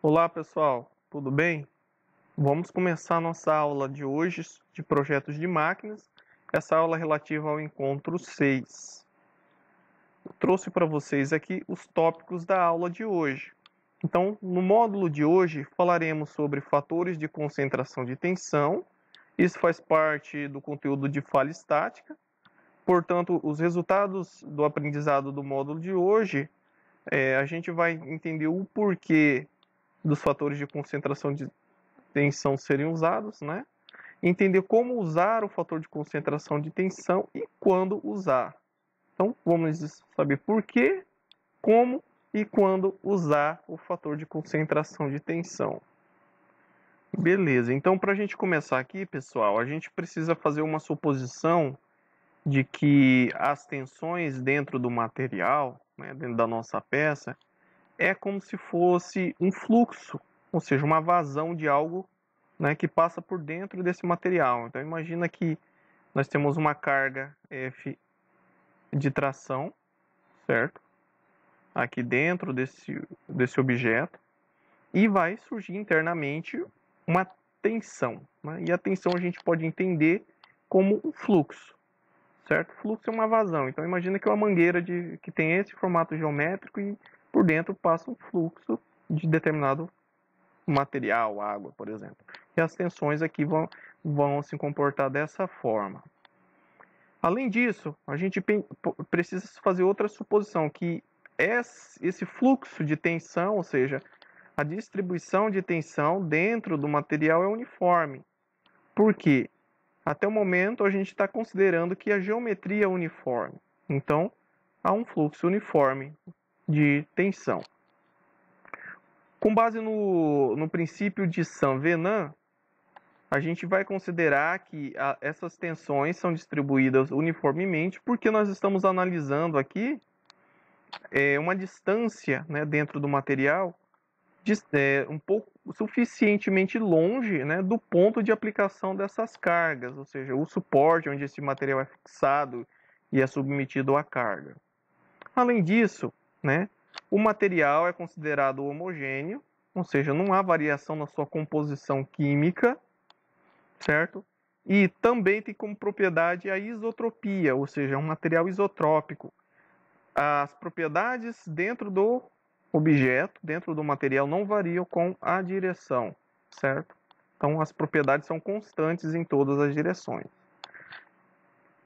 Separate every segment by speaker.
Speaker 1: Olá pessoal, tudo bem? Vamos começar a nossa aula de hoje de projetos de máquinas, essa aula relativa ao encontro 6. Eu trouxe para vocês aqui os tópicos da aula de hoje. Então, no módulo de hoje, falaremos sobre fatores de concentração de tensão. Isso faz parte do conteúdo de falha estática. Portanto, os resultados do aprendizado do módulo de hoje, a gente vai entender o porquê dos fatores de concentração de tensão serem usados, né? Entender como usar o fator de concentração de tensão e quando usar. Então, vamos saber por que, como e quando usar o fator de concentração de tensão. Beleza, então para a gente começar aqui, pessoal, a gente precisa fazer uma suposição de que as tensões dentro do material, né, dentro da nossa peça, é como se fosse um fluxo, ou seja, uma vazão de algo, né, que passa por dentro desse material. Então imagina que nós temos uma carga F de tração, certo? Aqui dentro desse objeto, e vai surgir internamente uma tensão, né? E a tensão a gente pode entender como um fluxo, certo? Fluxo é uma vazão. Então imagina que é uma mangueira que tem esse formato geométrico e por dentro passa um fluxo de determinado material, água, por exemplo. E as tensões aqui vão se comportar dessa forma. Além disso, a gente precisa fazer outra suposição, que esse fluxo de tensão, ou seja, a distribuição de tensão dentro do material é uniforme. Por quê? Até o momento a gente está considerando que a geometria é uniforme. Então, há um fluxo uniforme de tensão. Com base no princípio de Saint-Venant, a gente vai considerar que essas tensões são distribuídas uniformemente porque nós estamos analisando aqui uma distância, né, dentro do material um pouco suficientemente longe, né, do ponto de aplicação dessas cargas, ou seja, o suporte onde esse material é fixado e é submetido à carga. Além disso, né, o material é considerado homogêneo, ou seja, não há variação na sua composição química, certo? E também tem como propriedade a isotropia, ou seja, é um material isotrópico. As propriedades dentro do objeto, dentro do material, não variam com a direção, certo? Então, as propriedades são constantes em todas as direções.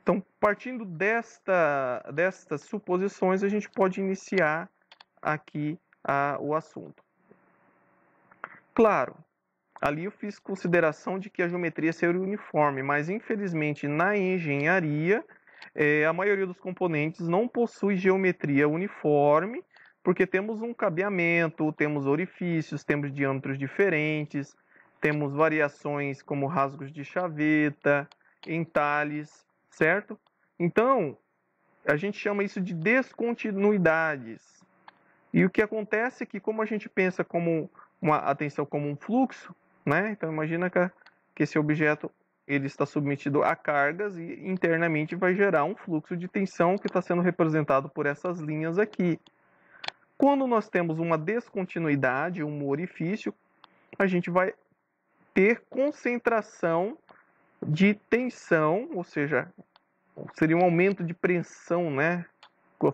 Speaker 1: Então, partindo destas suposições, a gente pode iniciar aqui o assunto. Claro, ali eu fiz consideração de que a geometria seria uniforme, mas infelizmente na engenharia a maioria dos componentes não possui geometria uniforme, porque temos um cabeamento, temos orifícios, temos diâmetros diferentes, temos variações como rasgos de chaveta, entalhes, certo? Então, a gente chama isso de descontinuidades. E o que acontece é que, como a gente pensa como a tensão como um fluxo, né? Então imagina que esse objeto ele está submetido a cargas e internamente vai gerar um fluxo de tensão que está sendo representado por essas linhas aqui. Quando nós temos uma descontinuidade, um orifício, a gente vai ter concentração de tensão, ou seja, seria um aumento de pressão, né?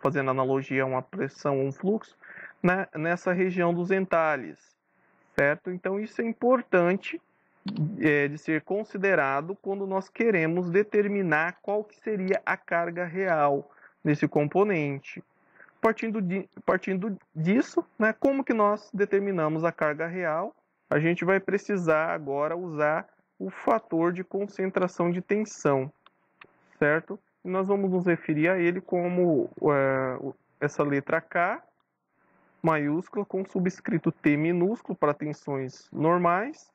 Speaker 1: Fazendo analogia a uma pressão ou um fluxo, né? Nessa região dos entalhes, certo? Então isso é importante de ser considerado quando nós queremos determinar qual que seria a carga real nesse componente. Partindo disso, né, como que nós determinamos a carga real? A gente vai precisar agora usar o fator de concentração de tensão, certo? E nós vamos nos referir a ele como essa letra K maiúscula com subscrito T minúsculo para tensões normais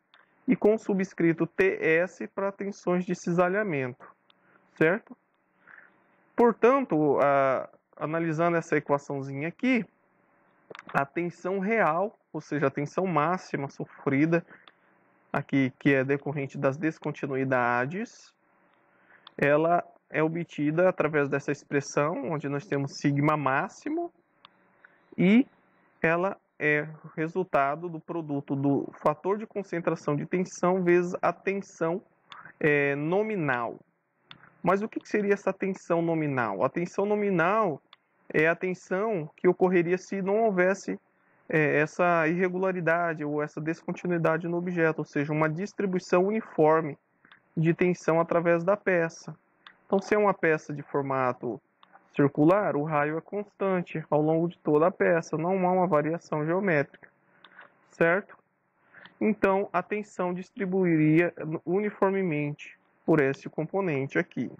Speaker 1: e com subscrito TS para tensões de cisalhamento, certo? Portanto, analisando essa equaçãozinha aqui, a tensão real, ou seja, a tensão máxima sofrida, aqui que é decorrente das descontinuidades, ela é obtida através dessa expressão, onde nós temos sigma máximo, e ela é resultado do produto do fator de concentração de tensão vezes a tensão nominal. Mas o que seria essa tensão nominal? A tensão nominal é a tensão que ocorreria se não houvesse essa irregularidade ou essa descontinuidade no objeto, ou seja, uma distribuição uniforme de tensão através da peça. Então, se é uma peça de formato circular, o raio é constante ao longo de toda a peça, não há uma variação geométrica, certo? Então, a tensão distribuiria uniformemente por esse componente aqui.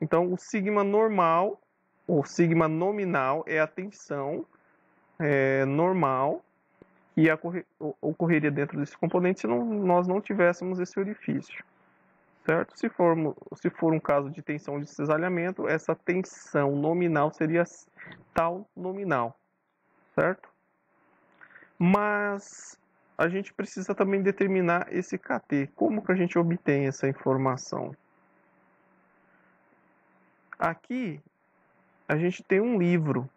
Speaker 1: Então, o sigma normal, ou sigma nominal, é a tensão normal que ocorreria dentro desse componente se nós não tivéssemos esse orifício. Certo? Se for um caso de tensão de cisalhamento, essa tensão nominal seria tal nominal, certo? Mas a gente precisa também determinar esse KT. Como que a gente obtém essa informação? Aqui a gente tem um livro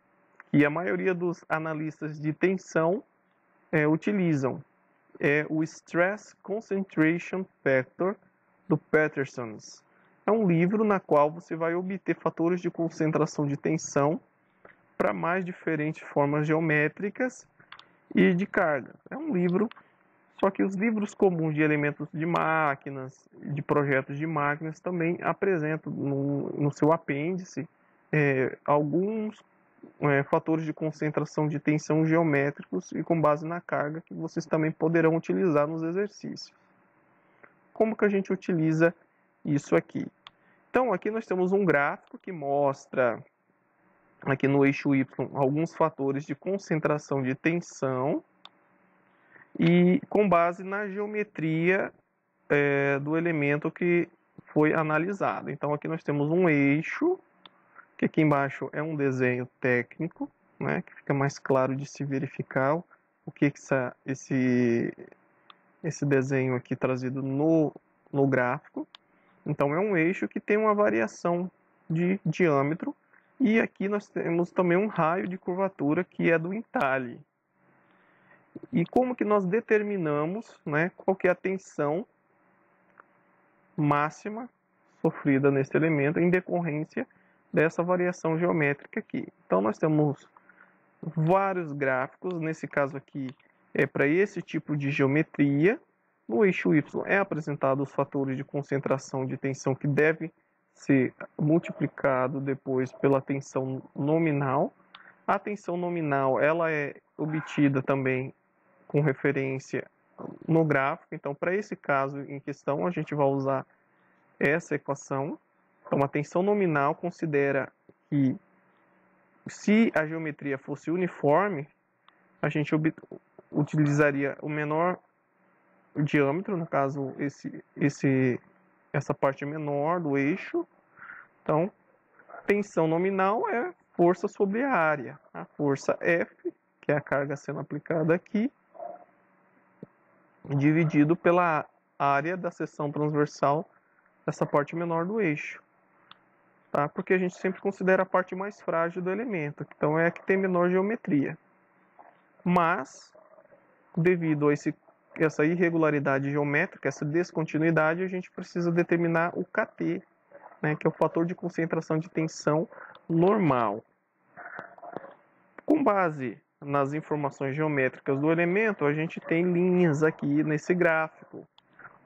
Speaker 1: que a maioria dos analistas de tensão utilizam. É o Stress Concentration Factor do Petersons. É um livro na qual você vai obter fatores de concentração de tensão para mais diferentes formas geométricas e de carga. É um livro, só que os livros comuns de elementos de máquinas, de projetos de máquinas, também apresentam no seu apêndice alguns fatores de concentração de tensão geométricos e com base na carga que vocês também poderão utilizar nos exercícios. Como que a gente utiliza isso aqui? Então, aqui nós temos um gráfico que mostra, aqui no eixo Y, alguns fatores de concentração de tensão e com base na geometria do elemento que foi analisado. Então, aqui nós temos um eixo, que aqui embaixo é um desenho técnico, né, que fica mais claro de se verificar o que esse desenho aqui trazido no gráfico. Então, é um eixo que tem uma variação de diâmetro. E aqui nós temos também um raio de curvatura que é do entalhe. E como que nós determinamos, né, qual que é a tensão máxima sofrida nesse elemento em decorrência dessa variação geométrica aqui. Então, nós temos vários gráficos. Nesse caso aqui, é para esse tipo de geometria. No eixo Y é apresentado os fatores de concentração de tensão que deve ser multiplicado depois pela tensão nominal. A tensão nominal ela é obtida também com referência no gráfico. Então, para esse caso em questão, a gente vai usar essa equação. Então, a tensão nominal considera que se a geometria fosse uniforme, a gente utilizaria o menor diâmetro, no caso essa parte menor do eixo. Então, tensão nominal é força sobre a área. A força F, que é a carga sendo aplicada aqui, dividido pela área da seção transversal dessa parte menor do eixo. Tá? Porque a gente sempre considera a parte mais frágil do elemento, então é a que tem menor geometria. Mas, devido a essa irregularidade geométrica, essa descontinuidade, a gente precisa determinar o KT, né, que é o fator de concentração de tensão normal. Com base nas informações geométricas do elemento, a gente tem linhas aqui nesse gráfico,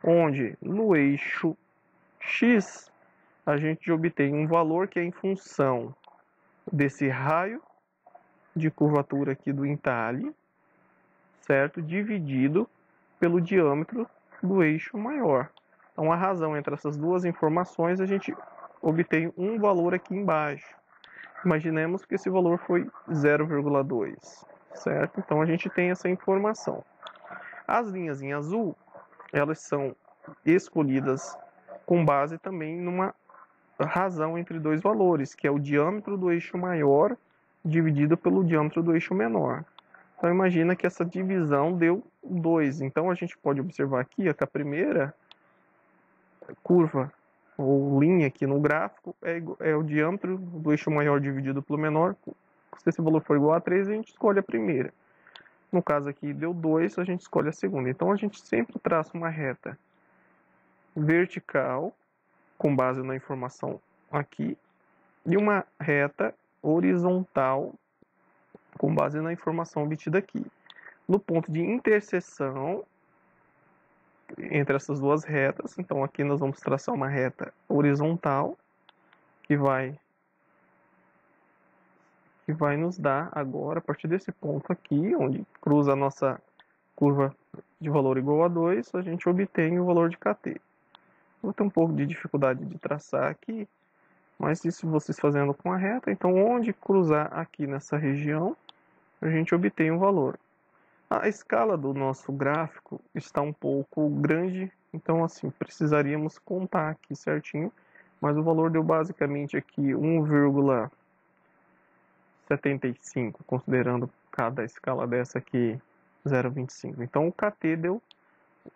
Speaker 1: onde no eixo X a gente obtém um valor que é em função desse raio de curvatura aqui do entalhe, certo? Dividido pelo diâmetro do eixo maior. Então, a razão entre essas duas informações, a gente obtém um valor aqui embaixo. Imaginemos que esse valor foi 0,2, certo? Então, a gente tem essa informação. As linhas em azul, elas são escolhidas com base também numa razão entre dois valores, que é o diâmetro do eixo maior dividido pelo diâmetro do eixo menor. Então, imagina que essa divisão deu 2. Então, a gente pode observar aqui que a primeira curva ou linha aqui no gráfico é o diâmetro do eixo maior dividido pelo menor. Se esse valor for igual a 3, a gente escolhe a primeira. No caso aqui deu 2, a gente escolhe a segunda. Então a gente sempre traça uma reta vertical, com base na informação aqui, e uma reta horizontal, com base na informação obtida aqui. No ponto de interseção entre essas duas retas, então aqui nós vamos traçar uma reta horizontal, que vai nos dar agora, a partir desse ponto aqui, onde cruza a nossa curva de valor igual a 2, a gente obtém o valor de KT. Vou ter um pouco de dificuldade de traçar aqui, mas isso vocês fazendo com a reta, então onde cruzar aqui nessa região, a gente obtém um valor. A escala do nosso gráfico está um pouco grande, então assim, precisaríamos contar aqui certinho, mas o valor deu basicamente aqui 1,75, considerando cada escala dessa aqui 0,25. Então o KT deu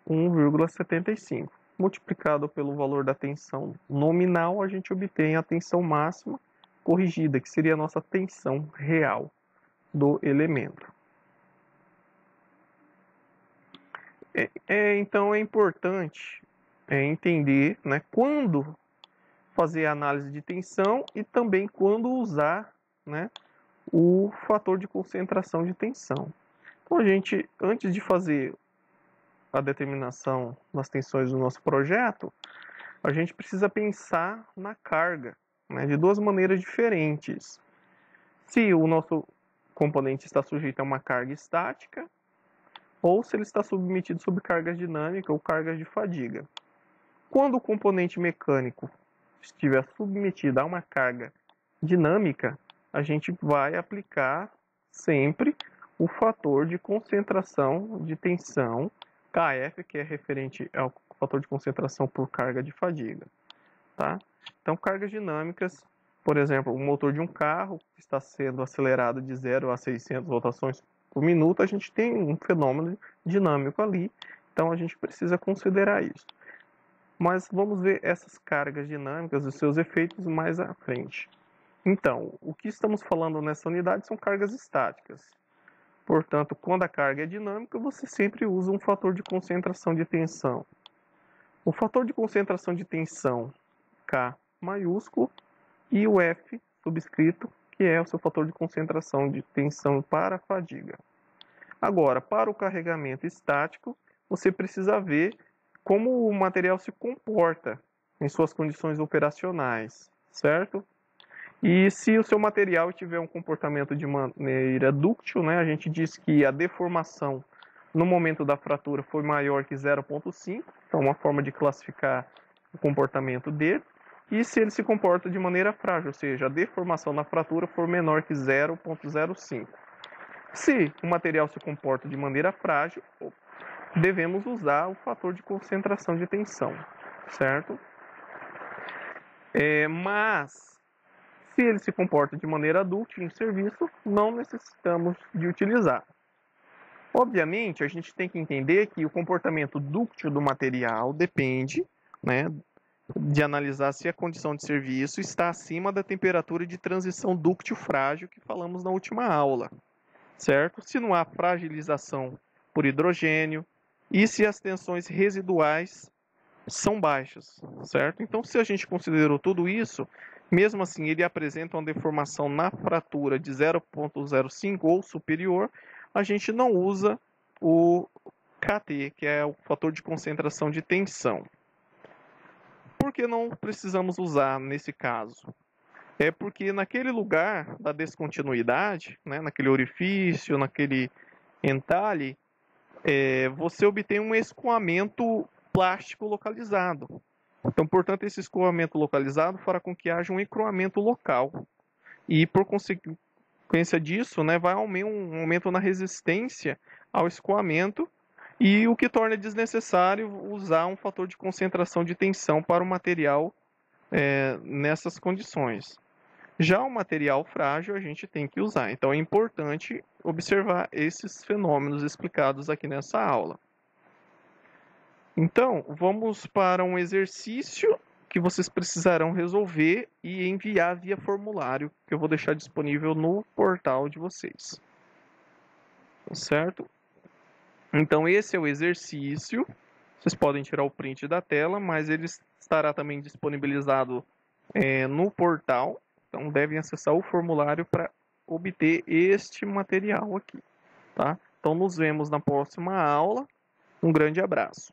Speaker 1: 1,75. Multiplicado pelo valor da tensão nominal, a gente obtém a tensão máxima corrigida, que seria a nossa tensão real do elemento. Então é importante entender, né, quando fazer a análise de tensão e também quando usar, né, o fator de concentração de tensão. Então a gente, antes de fazer a determinação das tensões do nosso projeto, a gente precisa pensar na carga, né, de duas maneiras diferentes. Se o nosso componente está sujeito a uma carga estática, ou se ele está submetido sob cargas dinâmicas ou cargas de fadiga. Quando o componente mecânico estiver submetido a uma carga dinâmica, a gente vai aplicar sempre o fator de concentração de tensão, KF, que é referente ao fator de concentração por carga de fadiga. Tá? Então, cargas dinâmicas, por exemplo, o motor de um carro que está sendo acelerado de 0 a 600 rotações por minuto, a gente tem um fenômeno dinâmico ali, então a gente precisa considerar isso. Mas vamos ver essas cargas dinâmicas e os seus efeitos mais à frente. Então, o que estamos falando nessa unidade são cargas estáticas. Portanto, quando a carga é dinâmica, você sempre usa um fator de concentração de tensão. O fator de concentração de tensão, K maiúsculo, e o F subscrito, que é o seu fator de concentração de tensão para a fadiga. Agora, para o carregamento estático, você precisa ver como o material se comporta em suas condições operacionais, certo? E se o seu material tiver um comportamento de maneira dúctil, né, a gente diz que a deformação no momento da fratura foi maior que 0,5, então uma forma de classificar o comportamento dele. E se ele se comporta de maneira frágil, ou seja, a deformação na fratura for menor que 0,05. Se o material se comporta de maneira frágil, devemos usar o fator de concentração de tensão, certo? Mas, se ele se comporta de maneira dúctil em serviço, não necessitamos de utilizar. Obviamente, a gente tem que entender que o comportamento dúctil do material depende, né, de analisar se a condição de serviço está acima da temperatura de transição dúctil frágil que falamos na última aula, certo? Se não há fragilização por hidrogênio e se as tensões residuais são baixas, certo? Então, se a gente considerou tudo isso, mesmo assim ele apresenta uma deformação na fratura de 0,05 ou superior, a gente não usa o KT, que é o fator de concentração de tensão. Por que não precisamos usar nesse caso? É porque naquele lugar da descontinuidade, né, naquele orifício, naquele entalhe, você obtém um escoamento plástico localizado. Então, portanto, esse escoamento localizado fará com que haja um encroamento local. E, por consequência disso, né, vai um aumento na resistência ao escoamento, e o que torna desnecessário usar um fator de concentração de tensão para o material nessas condições. Já o material frágil a gente tem que usar, então é importante observar esses fenômenos explicados aqui nessa aula. Então, vamos para um exercício que vocês precisarão resolver e enviar via formulário, que eu vou deixar disponível no portal de vocês. certo? Então esse é o exercício. Vocês podem tirar o print da tela, mas ele estará também disponibilizado no portal. Então devem acessar o formulário para obter este material aqui, tá? Então nos vemos na próxima aula. Um grande abraço.